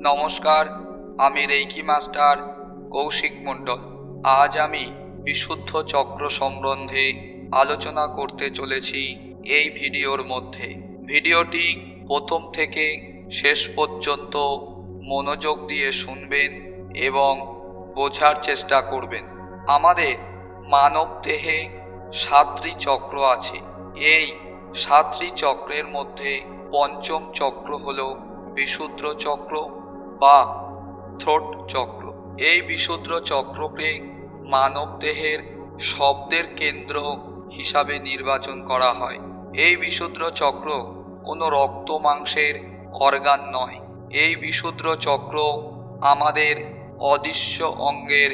নমস্কার, আমি reiki master Kaushik মণ্ডল। আজ আমি বিশুদ্ধ চক্র সম্বন্ধে আলোচনা করতে চলেছি এই ভিডিওর মধ্যে। ভিডিওটি প্রথম থেকে শেষ পর্যন্ত মনোযোগ দিয়ে শুনবেন এবং বোঝার চেষ্টা করবেন। আমাদের মানব দেহে 7টি চক্র আছে। এই 7টি চক্রের মধ্যে পঞ্চম চক্র হল বিশুদ্ধ চক্র বা থ্রোট চক্র। এই বিশুদ্ধ চক্রকে মানব দেহের শব্দের কেন্দ্র হিসাবে নির্বাচন করা হয়। এই বিশুদ্ধ চক্র কোনো রক্ত মাংসের অর্গান নয়। এই বিশুদ্ধ চক্র আমাদের অদৃশ্য অঙ্গের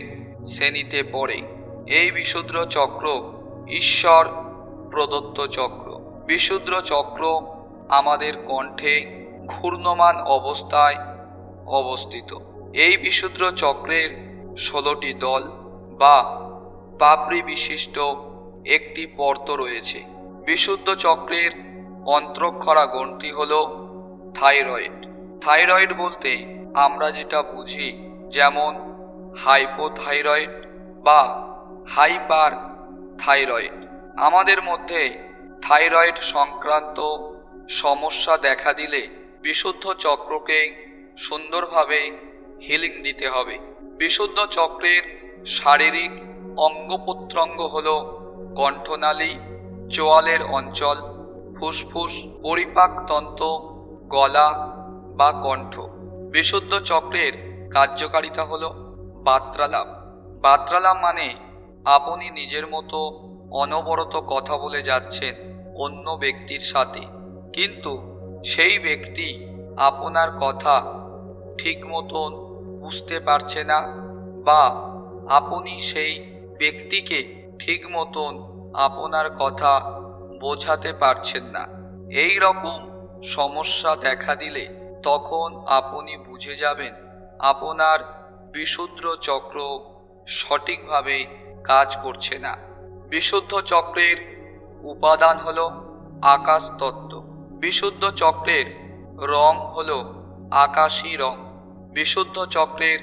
শ্রেণীতে পড়ে। এই বিশুদ্ধ চক্র ঈশ্বর প্রদত্ত চক্র। বিশুদ্ধ চক্র আমাদের কণ্ঠে ঘূর্ণমান অবস্থায় অবস্থিত। এই বিশুদ্ধ চক্রের 16টি দল বা পাপড়ি বিশিষ্ট একটি পর্ত রয়েছে। বিশুদ্ধ চক্রের অন্তঃক্ষরা গ্রন্থি হল থাইরয়েড। থাইরয়েড বলতে আমরা যেটা বুঝি, যেমন হাইপোথাইরয়েড বা হাইপার থাইরয়েড। আমাদের মধ্যে থাইরয়েড সংক্রান্ত সমস্যা দেখা দিলে বিশুদ্ধ চক্রকে সুন্দরভাবে হিলিং দিতে হবে। বিশুদ্ধ চক্রের শারীরিক অঙ্গ প্রত্যঙ্গ হল কণ্ঠনালী, চোয়ালের অঞ্চল, ফুসফুস, পরিপাকতন্ত্র, গলা বা কণ্ঠ। বিশুদ্ধ চক্রের কার্যকারিতা হল বাত্রালাপ। বাত্রালাপ মানে আপনি নিজের মতো অনবরত কথা বলে যাচ্ছেন অন্য ব্যক্তির সাথে, কিন্তু সেই ব্যক্তি আপনার কথা ঠিক মতন বুঝতে পারছে না বা আপনি সেই ব্যক্তিকে ঠিক মতন আপনার কথা বোঝাতে পারছেন না। এই রকম সমস্যা দেখা দিলে তখন আপনি বুঝে যাবেন আপনার বিশুদ্ধ চক্র সঠিকভাবে কাজ করছে না। বিশুদ্ধ চক্রের উপাদান হল আকাশ তত্ত্ব। বিশুদ্ধ চক্রের রং হল আকাশী রং। বিশুদ্ধ চক্রের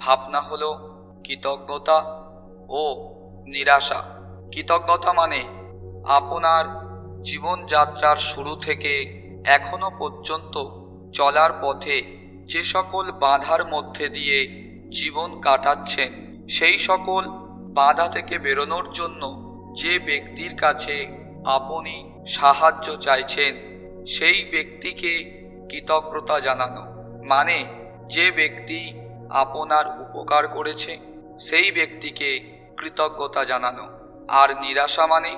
ভাবনা হল কৃতজ্ঞতা ও নিরাশা। কৃতজ্ঞতা মানে আপনার জীবনযাত্রার শুরু থেকে এখনো পর্যন্ত চলার পথে যে সকল বাধার মধ্যে দিয়ে জীবন কাটাচ্ছেন, সেই সকল বাধা থেকে বেরোনোর জন্য যে ব্যক্তির কাছে আপনি সাহায্য চাইছেন, সেই ব্যক্তিকে কৃতজ্ঞতা জানানো। মানে যে ব্যক্তি আপনার উপকার করেছে সেই ব্যক্তিকে কৃতজ্ঞতা জানানো। আর নিরাশা মানে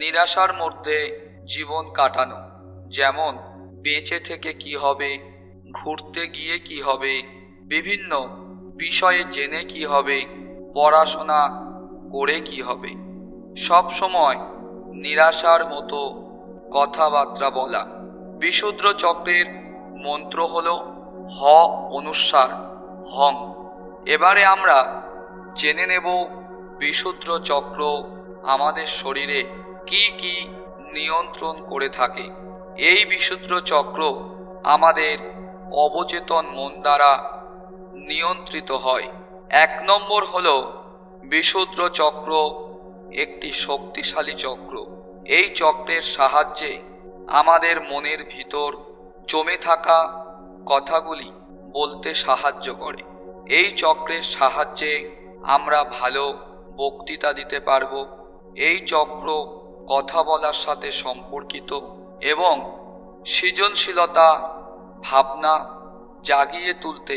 নিরাশার মধ্যে জীবন কাটানো। যেমন বেঁচে থেকে কি হবে, ঘুরতে গিয়ে কি হবে, বিভিন্ন বিষয়ে জেনে কি হবে, পড়াশোনা করে কি হবে। সব সময় নিরাশার মতো কথাবার্তা বলা। বিশুদ্ধ চক্রের মন্ত্র হল হ অনুসার হং। এবারে আমরা জেনে নেব বিশুদ্ধ চক্র আমাদের শরীরে কি কি নিয়ন্ত্রণ করে থাকে। এই বিশুদ্ধ চক্র আমাদের অবচেতন মন দ্বারা নিয়ন্ত্রিত হয়। 1 নম্বর হল বিশুদ্ধ চক্র একটি শক্তিশালী চক্র। এই চক্রের সাহায্যে আমাদের মনের ভিতর জমে থাকা কথাগুলি বলতে সাহায্য করে। এই চক্রের সাহায্যে আমরা ভালো বক্তৃতা দিতে পারব। এই চক্র কথা বলার সাথে সম্পর্কিত এবং সৃজনশীলতা ভাবনা জাগিয়ে তুলতে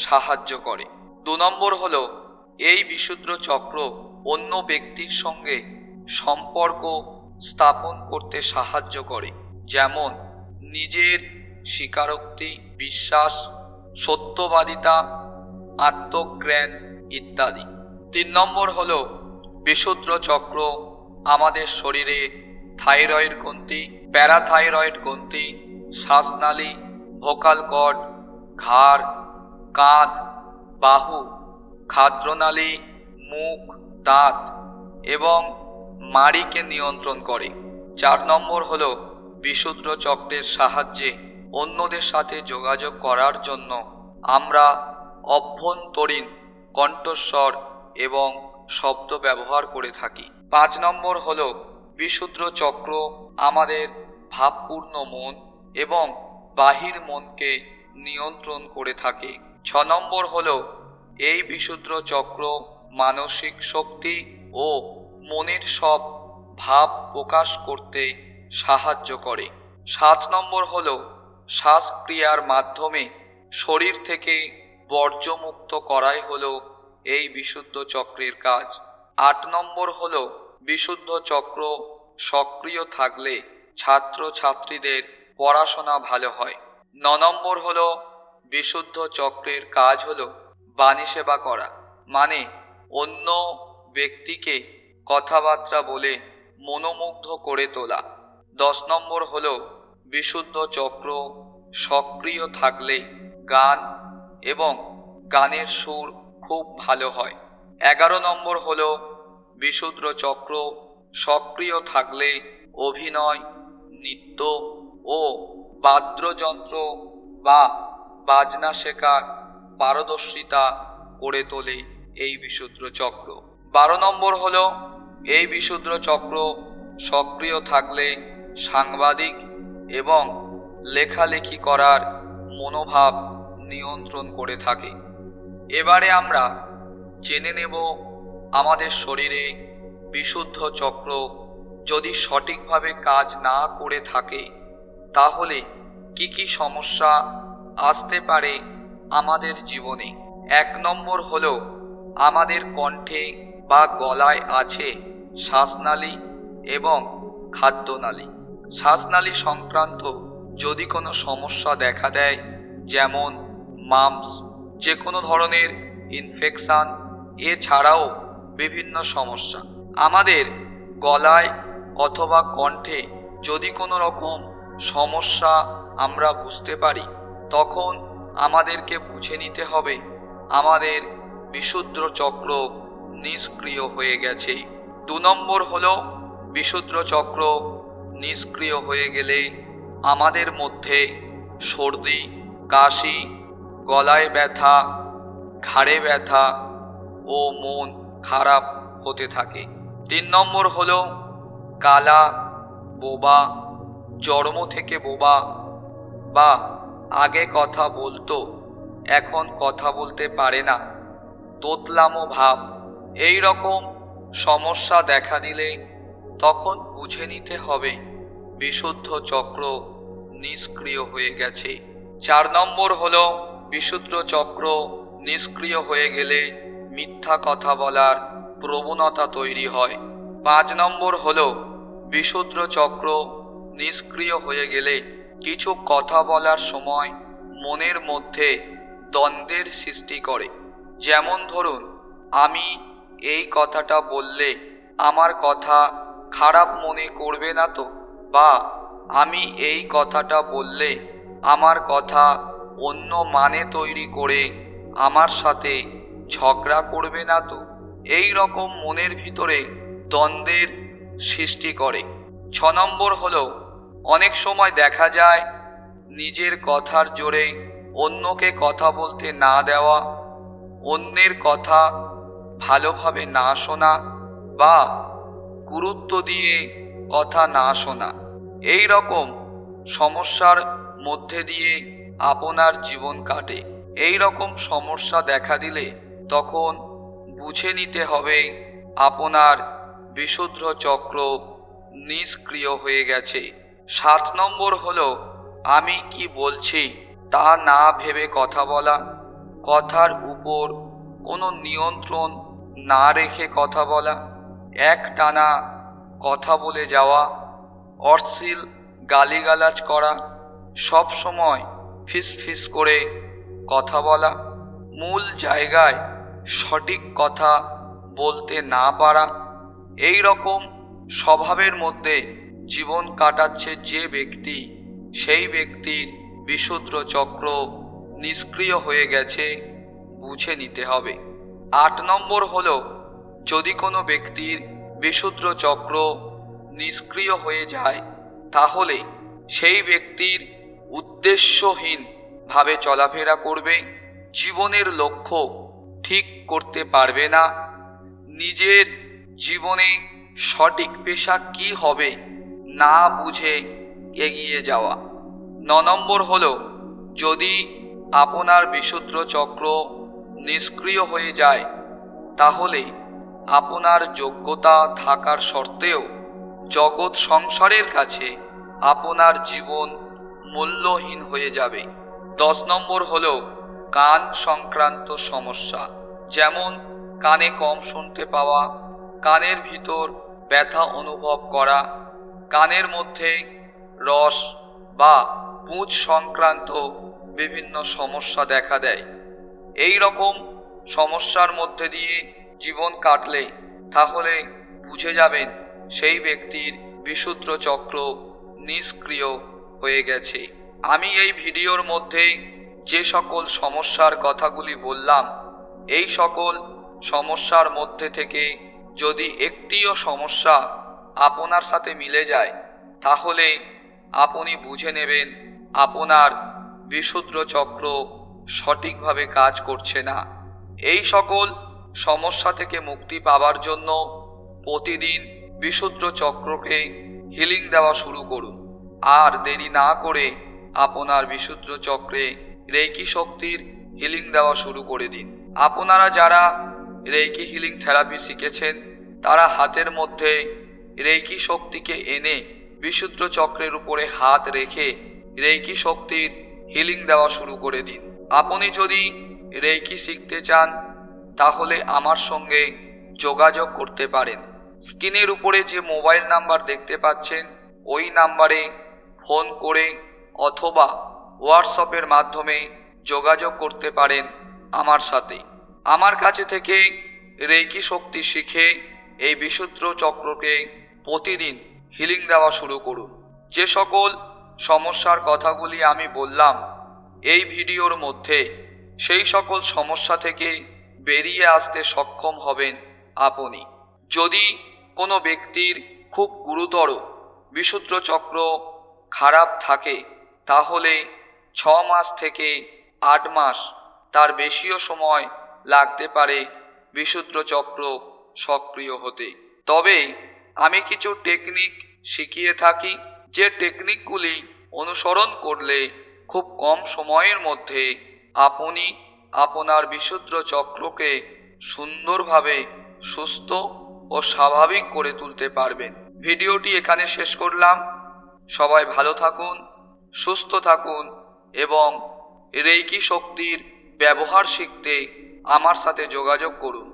সাহায্য করে। 2 নম্বর হল এই বিশুদ্ধ চক্র অন্য ব্যক্তির সঙ্গে সম্পর্ক স্থাপন করতে সাহায্য করে। যেমন নিজের স্বীকারোক্তি, বিশ্বাস, সত্যবাদিতা, আত্মজ্ঞান ইত্যাদি। 3 নম্বর হল বিশুদ্ধ চক্র আমাদের শরীরে থাইরয়েড গ্রন্থি, প্যারাথাইরয়েড গ্রন্থি, শ্বাসনালী, ভোকাল কর্ড, ঘাড়, কাঁধ, বাহু, খাদ্যনালী, মুখ, দাঁত এবং মাড়িকে নিয়ন্ত্রণ করে। 4 নম্বর হল বিশুদ্ধ চক্রের সাহায্যে অন্যদের সাথে যোগাযোগ করার জন্য আমরা অভ্যন্তরীণ কণ্ঠস্বর এবং শব্দ ব্যবহার করে থাকি। 5 নম্বর হলো বিশুদ্ধ চক্র আমাদের ভাবপূর্ণ মন এবং বাহির মনকে নিয়ন্ত্রণ করে থাকে। 6 নম্বর হলো এই বিশুদ্ধ চক্র মানসিক শক্তি ও মনের সব ভাব প্রকাশ করতে সাহায্য করে। 7 নম্বর হলো শ্বাসক্রিয়ার মাধ্যমে শরীর থেকে বর্জ্যমুক্ত করাই হলো এই বিশুদ্ধ চক্রের কাজ। 8 নম্বর হলো বিশুদ্ধ চক্র সক্রিয় থাকলে ছাত্রছাত্রীদের পড়াশোনা ভালো হয়। 9 নম্বর হলো বিশুদ্ধ চক্রের কাজ হলো বাণী সেবা করা, মানে অন্য ব্যক্তিকে কথাবার্তা বলে মনোমুগ্ধ করে তোলা। 10 নম্বর হলো বিশুদ্ধ চক্র সক্রিয় থাকলে গান এবং গানের সুর খুব ভালো হয়। 11 নম্বর হলো বিশুদ্ধ চক্র সক্রিয় থাকলে অভিনয়, নৃত্য ও বাদ্যযন্ত্র বা বাজনা শেখার পারদর্শিতা করে তোলে এই বিশুদ্ধ চক্র। 12 নম্বর হলো এই বিশুদ্ধ চক্র সক্রিয় থাকলে সাংবাদিক এবং লেখালেখি করার মনোভাব নিয়ন্ত্রণ করে থাকে। এবারে আমরা জেনে নেব আমাদের শরীরে বিশুদ্ধ চক্র যদি সঠিকভাবে কাজ না করে থাকে তাহলে কি কি সমস্যা আসতে পারে আমাদের জীবনে। 1 নম্বর হলো আমাদের কণ্ঠে বা গলায় আছে শ্বাসনালী এবং খাদ্যনালী। শ্বাসনালী সংক্রান্ত যদি কোনো সমস্যা দেখা দেয়, যেমন মাম্পস, যে কোনো ধরনের ইনফেকশন, এছাড়াও বিভিন্ন সমস্যা আমাদের গলায় অথবা কণ্ঠে যদি কোনো রকম সমস্যা আমরা বুঝতে পারি, তখন আমাদেরকে বুঝে নিতে হবে আমাদের বিশুদ্ধ চক্র নিষ্ক্রিয় হয়ে গেছে। 2 নম্বর হলো বিশুদ্ধ চক্র নিষ্ক্রিয় হয়ে গেলে আমাদের মধ্যে সর্দি, কাশি, গলায় ব্যথা, ঘাড়ে ব্যথা ও মন খারাপ হতে থাকে। 3 নম্বর হলো কালা, বোবা, জন্ম থেকে বোবা বা আগে কথা বলতো এখন কথা বলতে পারে না, তোতলামো ভাব, এই রকম সমস্যা দেখা দিলে তখন বুঝে নিতে হবে বিশুদ্ধ চক্র নিষ্ক্রিয় হয়ে গেছে। 4 নম্বর হলো বিশুদ্ধ চক্র নিষ্ক্রিয় হয়ে গেলে মিথ্যা কথা বলার প্রবণতা তৈরি হয়। 5 নম্বর হলো বিশুদ্ধ চক্র নিষ্ক্রিয় হয়ে গেলে কিছু কথা বলার সময় মনের মধ্যে দ্বন্দ্বের সৃষ্টি করে। যেমন ধরুন, আমি এই কথাটা বললে আমার কথা খারাপ মনে করবে না তো, বা আমি এই কথাটা বললে আমার কথা অন্য মানে তৈরি করে আমার সাথে ঝগড়া করবে না তো, এই রকম মনের ভিতরে দ্বন্দ্বের সৃষ্টি করে। 6 নম্বর হলো অনেক সময় দেখা যায় নিজের কথার জোরে অন্যকে কথা বলতে না দেওয়া, অন্যের কথা ভালোভাবে না শোনা বা গুরুত্ব দিয়ে কথা না শোনা, এই রকম সমস্যার মধ্যে দিয়ে আপনার জীবন কাটে। এই রকম সমস্যা দেখা দিলে তখন বুঝে নিতে হবে আপনার বিশুদ্ধ চক্র নিষ্ক্রিয় হয়ে গেছে। 7 নম্বর হলো আমি কি বলছি তা না ভেবে কথা বলা, কথার উপর কোনো নিয়ন্ত্রণ না রেখে কথা বলা, একটানা কথা বলে যাওয়া, অশ্লীল গালিগালাজ করা, সব সময় ফিসফিস করে কথা বলা, মূল জায়গায় সঠিক কথা বলতে না পারা, এই রকম স্বভাবের মধ্যে জীবন কাটাচ্ছে যে ব্যক্তি, সেই ব্যক্তির বিশুদ্ধ চক্র নিষ্ক্রিয় হয়ে গেছে, বুঝে নিতে হবে। 8 নম্বর হলো যদি কোনো ব্যক্তির বিশুদ্ধ চক্র নিষ্ক্রিয় হয়ে যায় তাহলে সেই ব্যক্তির উদ্দেশ্যহীন ভাবে চলাফেরা করবে জীবনের লক্ষ্য ঠিক করতে পারবে না, নিজের জীবনে সঠিক পেশা কি হবে না বুঝে এগিয়ে যাওয়া। 9 নম্বর হলো, যদি আপনার বিশুদ্ধ চক্র নিষ্ক্রিয় হয়ে যায় তাহলে আপনার যোগ্যতা থাকার সত্ত্বেও জগৎ সংসারের কাছে আপনার জীবন মূল্যহীন হয়ে যাবে। 10 নম্বর হলো কান সংক্রান্ত সমস্যা, যেমন কানে কম শুনতে পাওয়া, কানের ভিতর ব্যথা অনুভব করা, কানের মধ্যে রস বা পুঁজ সংক্রান্ত বিভিন্ন সমস্যা দেখা দেয়। এই রকম সমস্যার মধ্যে দিয়ে জীবন কাটলে তাহলে বুঝে যাবেন সেই ব্যক্তির বিশুদ্ধ চক্র নিষ্ক্রিয় হয়ে গেছে। আমি এই ভিডিওর মধ্যে যে সকল সমস্যার কথাগুলি বললাম, এই সকল সমস্যার মধ্যে থেকে যদি একটিও সমস্যা আপনার সাথে মিলে যায় তাহলে আপনি বুঝে নেবেন আপনার বিশুদ্ধ চক্র সঠিকভাবে কাজ করছে না। এই সকল সমস্যা থেকে মুক্তি পাওয়ার জন্য প্রতিদিন বিশুদ্ধ চক্রকে হিলিং দেওয়া শুরু করুন। আর দেরি না করে আপনার বিশুদ্ধ চক্রে রেইকি শক্তির হিলিং দেওয়া শুরু করে দিন। আপনারা যারা রেইকি হিলিং থেরাপি শিখেছেন তারা হাতের মধ্যে রেইকি শক্তিকে এনে বিশুদ্ধ চক্রের উপরে হাত রেখে রেইকি শক্তির হিলিং দেওয়া শুরু করে দিন। আপনি যদি রেইকি শিখতে চান তাহলে আমার সঙ্গে যোগাযোগ করতে পারেন। স্ক্রিনের উপরে যে মোবাইল নাম্বার দেখতে পাচ্ছেন ওই নাম্বারে ফোন করে অথবা হোয়াটসঅ্যাপের মাধ্যমে যোগাযোগ করতে পারেন আমার সাথে। আমার কাছে থেকে রেইকি শক্তি শিখে এই বিশুদ্ধ চক্রকে প্রতিদিন হিলিং দেওয়া শুরু করুন। যে সকল সমস্যার কথাগুলি আমি বললাম এই ভিডিওর মধ্যে, সেই সকল সমস্যা থেকে বেরিয়ে আসতে সক্ষম হবেন আপনি। যদি কোনো ব্যক্তির খুব গুরুতর বিশুদ্ধ চক্র খারাপ থাকে তাহলে 6 মাস থেকে 8 মাস তার বেশিও সময় লাগতে পারে বিশুদ্ধ চক্র সক্রিয় হতে। তবে আমি কিছু টেকনিক শিখিয়ে থাকি, যে টেকনিকগুলি অনুসরণ করলে খুব কম সময়ের মধ্যে আপনি আপনার বিশুদ্ধ চক্রকে সুন্দরভাবে সুস্থ ও স্বাভাবিক করে তুলতে পারবেন। ভিডিওটি এখানে শেষ করলাম। সবাই ভালো থাকুন, সুস্থ থাকুন এবং রেইকি শক্তির ব্যবহার শিখতে আমার সাথে যোগাযোগ করুন।